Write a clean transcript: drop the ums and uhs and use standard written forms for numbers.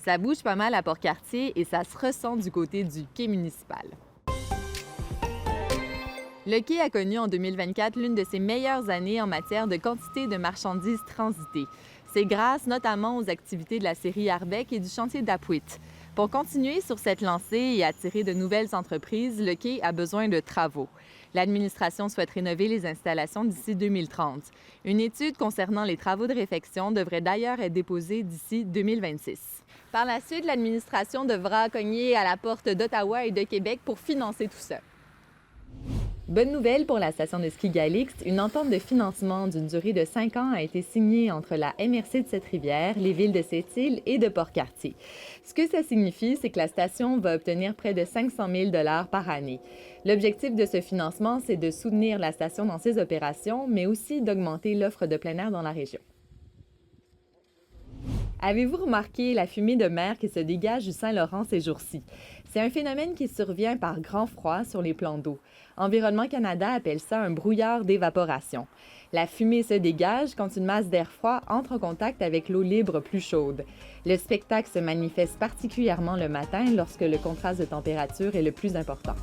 Ça bouge pas mal à Port-Cartier et ça se ressent du côté du quai municipal. Le quai a connu en 2024 l'une de ses meilleures années en matière de quantité de marchandises transitées. C'est grâce notamment aux activités de la série Arbec et du chantier d'Apuit. Pour continuer sur cette lancée et attirer de nouvelles entreprises, le quai a besoin de travaux. L'administration souhaite rénover les installations d'ici 2030. Une étude concernant les travaux de réfection devrait d'ailleurs être déposée d'ici 2026. Par la suite, l'administration devra cogner à la porte d'Ottawa et de Québec pour financer tout ça. Bonne nouvelle pour la station de ski Galix, une entente de financement d'une durée de 5 ans a été signée entre la MRC de Sept-Rivières, les villes de Sept-Îles et de Port-Cartier. Ce que ça signifie, c'est que la station va obtenir près de 500 000 $ par année. L'objectif de ce financement, c'est de soutenir la station dans ses opérations, mais aussi d'augmenter l'offre de plein air dans la région. Avez-vous remarqué la fumée de mer qui se dégage du Saint-Laurent ces jours-ci? C'est un phénomène qui survient par grand froid sur les plans d'eau. Environnement Canada appelle ça un brouillard d'évaporation. La fumée se dégage quand une masse d'air froid entre en contact avec l'eau libre plus chaude. Le spectacle se manifeste particulièrement le matin lorsque le contraste de température est le plus important.